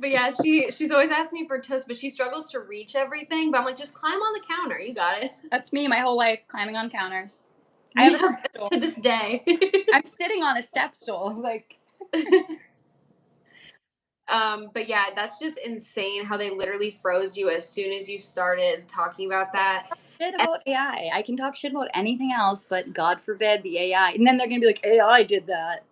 Speaker 1: But yeah, she's always asking me for toast, but she struggles to reach everything. But I'm like, just climb on the counter. You got it.
Speaker 2: That's me my whole life, climbing on counters. I have a
Speaker 1: Yeah,
Speaker 2: step stool.
Speaker 1: to this day.
Speaker 2: I'm sitting on a step stool. Like,
Speaker 1: But yeah, that's just insane how they literally froze you as soon as you started talking about that.
Speaker 2: shit
Speaker 1: And,
Speaker 2: about AI. I can talk shit about anything else, but God forbid the AI. And then they're gonna be like, AI did that.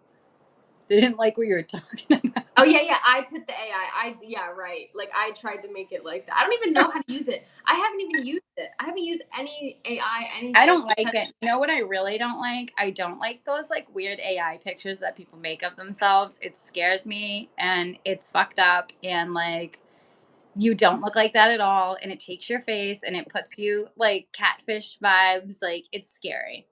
Speaker 2: They didn't like what you were talking about.
Speaker 1: oh yeah, I put the AI. Yeah, right. Like I tried to make it like that. I don't even know how to use it. I haven't even used it. I haven't used any AI
Speaker 2: I
Speaker 1: anything
Speaker 2: don't like
Speaker 1: because
Speaker 2: it. You know what I really don't like? I don't like those like weird AI pictures that people make of themselves. It scares me and it's fucked up and like you don't look like that at all and it takes your face and it puts you like catfish vibes. Like it's scary.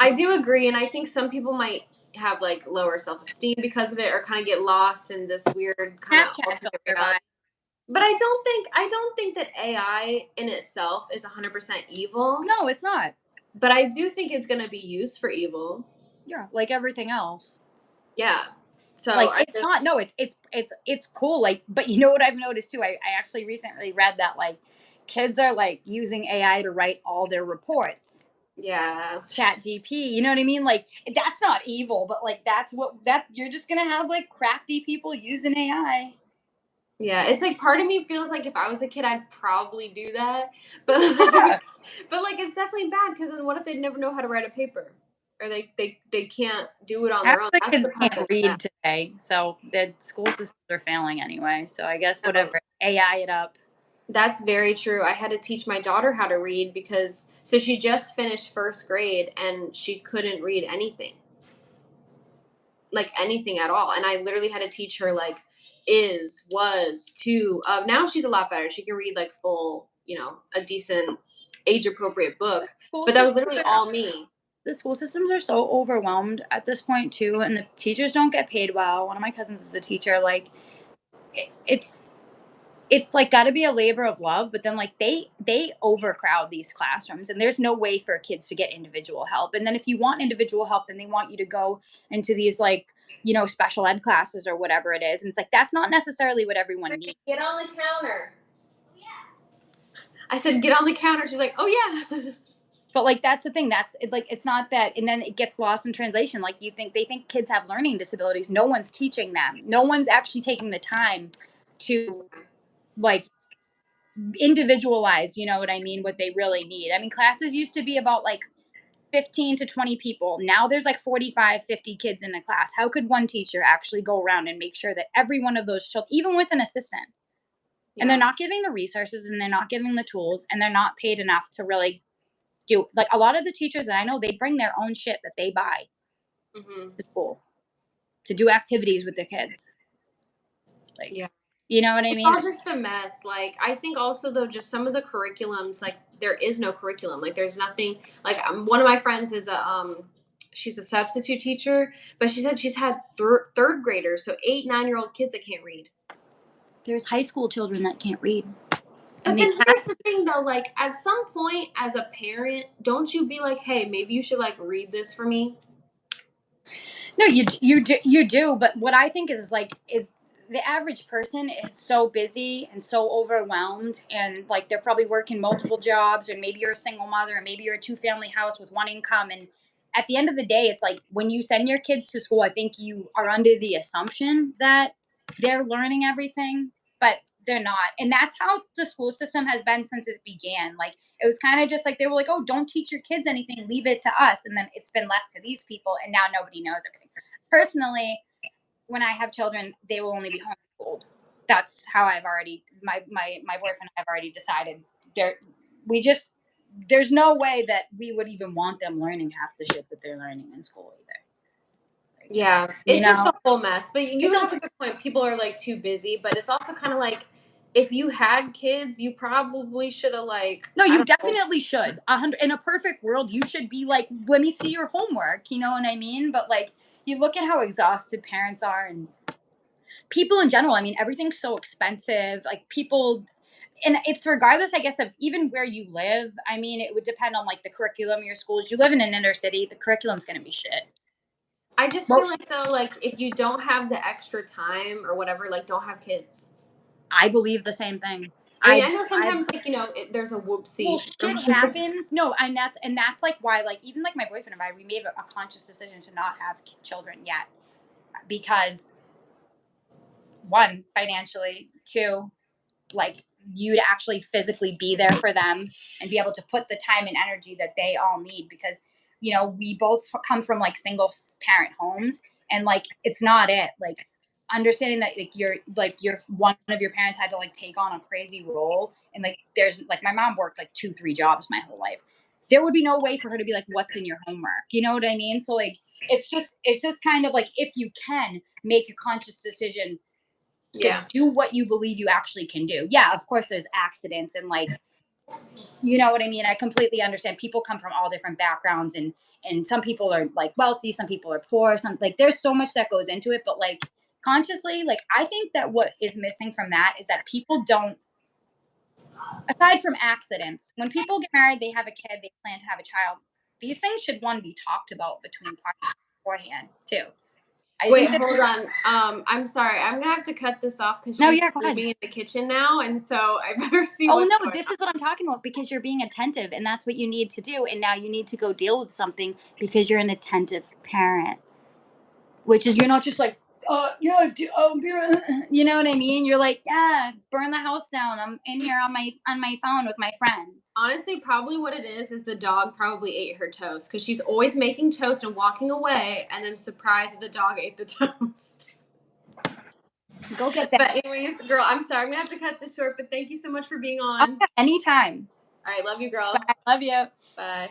Speaker 1: I do agree, and I think some people might have like lower self esteem because of it, or kind of get lost in this weird kind of
Speaker 2: Snapchat
Speaker 1: alternate
Speaker 2: filter
Speaker 1: reality.
Speaker 2: vibe.
Speaker 1: But I don't think that AI in itself is 100% evil.
Speaker 2: No, it's not.
Speaker 1: But I do think it's gonna be used for evil.
Speaker 2: Yeah, like everything else.
Speaker 1: Yeah. So
Speaker 2: Like
Speaker 1: I
Speaker 2: it's
Speaker 1: just
Speaker 2: not, no, it's cool. Like, but you know what I've noticed too? I actually recently read that like kids are like using AI to write all their reports.
Speaker 1: yeah.
Speaker 2: Chat GP, you know what I mean? Like that's not evil, but like that's what that you're just gonna have like crafty people using AI.
Speaker 1: Yeah, it's like part of me feels like if I was a kid, I'd probably do that. But
Speaker 2: Yeah.
Speaker 1: but like it's definitely bad because then what if they never know how to write a paper, or they can't do it on
Speaker 2: Half
Speaker 1: their own?
Speaker 2: the
Speaker 1: That's
Speaker 2: kids
Speaker 1: the part
Speaker 2: can't
Speaker 1: that's bad.
Speaker 2: read today, so the school systems are failing anyway. So I guess
Speaker 1: So
Speaker 2: whatever, AI it up.
Speaker 1: that's very true. I had to teach my daughter how to read because so she just finished first grade and she couldn't read anything, like anything at all. And I literally had to teach her like is, was, to. Now she's a lot better. She can read like full, a decent age appropriate book.
Speaker 2: School
Speaker 1: But that was
Speaker 2: systems
Speaker 1: literally
Speaker 2: are
Speaker 1: all me.
Speaker 2: the school systems are so overwhelmed at this point too, and the teachers don't get paid well. One of my cousins is a teacher. Like it's it's like got to be a labor of love, but then like they overcrowd these classrooms, and there's no way for kids to get individual help. And then if you want individual help, then they want you to go into these like, special ed classes or whatever it is, and it's like that's not necessarily what everyone needs.
Speaker 1: Get on the counter. I said, get on the counter. She's like, oh, yeah.
Speaker 2: But like that's the thing, that's it, like it's not that, and then it gets lost in translation. Like they think kids have learning disabilities. No one's teaching them. No one's actually taking the time to like individualize, you know what I mean, what they really need. I mean, classes used to be about like 15 to 20 people. Now there's like 45, 50 kids in a class. How could one teacher actually go around and make sure that every one of those children, even with an assistant, and they're not giving the resources and they're not giving the tools and they're not paid enough to really do, like a lot of the teachers that I know, they bring their own shit that they buy to school to do activities with their kids. Like,
Speaker 1: Yeah.
Speaker 2: you know what I
Speaker 1: It's
Speaker 2: mean?
Speaker 1: all just a mess. Like, I think also though, just some of the curriculums, like there is no curriculum. Like, there's nothing. Like, one of my friends is she's a substitute teacher, but she said she's had third graders, so 8, 9-year-old kids that can't read.
Speaker 2: There's high school children that can't read.
Speaker 1: But then here's the thing though, like at some point as a parent, don't you be like, hey, maybe you should like read this for me?
Speaker 2: No, you do, but what I think is like is the average person is so busy and so overwhelmed, and like they're probably working multiple jobs, or maybe you're a single mother, or maybe you're a two-family house with one income, and at the end of the day, it's like when you send your kids to school, I think you are under the assumption that they're learning everything, but they're not. And that's how the school system has been since it began. Like it was kind of just like they were like, "Oh, don't teach your kids anything, leave it to us." And then it's been left to these people, and now nobody knows everything. Personally, when I have children, they will only be homeschooled. That's how I've already my boyfriend and I've already decided. We just there's no way that we would even want them learning half the shit that they're learning in school either. Like,
Speaker 1: Yeah,
Speaker 2: you
Speaker 1: it's just
Speaker 2: know,
Speaker 1: a whole mess. But you
Speaker 2: it's
Speaker 1: have a good point. People are like too busy, but it's also kind of like if you had kids, you probably should have like
Speaker 2: no,
Speaker 1: I
Speaker 2: you
Speaker 1: don't know.
Speaker 2: definitely should. In a perfect world, you should be like, let me see your homework. You know what I mean? But like, you look at how exhausted parents are, and people in general. I mean, everything's so expensive. Like people, and it's regardless, I guess, of even where you live. I mean, it would depend on like the curriculum of your schools. You live in an inner city, the curriculum's going to be shit.
Speaker 1: I just feel
Speaker 2: Well,
Speaker 1: like though, like if you don't have the extra time or whatever, like don't have kids.
Speaker 2: I believe the same thing.
Speaker 1: I mean, I
Speaker 2: I,
Speaker 1: know
Speaker 2: I
Speaker 1: sometimes like there's a
Speaker 2: Well,
Speaker 1: whoopsie.
Speaker 2: shit happens. No, and that's like why, like, even like my boyfriend and I, we made a conscious decision to not have children yet, because one, financially, two, like you to actually physically be there for them and be able to put the time and energy that they all need, because we both come from like single parent homes, and like it's not it, like understanding that like your one of your parents had to like take on a crazy role, and like there's like my mom worked like 2 3 jobs my whole life. There would be no way for her to be like, what's in your homework, you know what I mean? So like it's just kind of like, if you can make a conscious decision to
Speaker 1: Yeah.
Speaker 2: do what you believe you actually can do. Yeah, of course there's accidents, and like, you know what I mean? I completely understand. People come from all different backgrounds, and some people are like wealthy, some people are poor, some like there's so much that goes into it, but like consciously, like I think that what is missing from that is that people don't, aside from accidents, when people get married, they have a kid, they plan to have a child. These things should one be talked about between parties beforehand too. I
Speaker 1: Wait,
Speaker 2: think that
Speaker 1: hold on. I'm sorry. I'm gonna have to cut this off because
Speaker 2: no,
Speaker 1: she's
Speaker 2: yeah, go ahead.
Speaker 1: screaming in the kitchen now, and so I better see
Speaker 2: Oh
Speaker 1: what's
Speaker 2: no,
Speaker 1: going
Speaker 2: this
Speaker 1: on.
Speaker 2: is what I'm talking about, because you're being attentive, and that's what you need to do. And now you need to go deal with something because you're an attentive parent, which is you're not just like, yeah, you know what I mean? You're like, yeah, burn the house down. I'm in here on my phone with my friend.
Speaker 1: Honestly, probably what it is the dog probably ate her toast because she's always making toast and walking away, and then surprised the dog ate the toast.
Speaker 2: Go get that.
Speaker 1: But anyways, girl, I'm sorry. I'm gonna have to cut this short, but thank you so much for being on.
Speaker 2: Anytime.
Speaker 1: All right, love you, girl.
Speaker 2: I love you.
Speaker 1: Bye.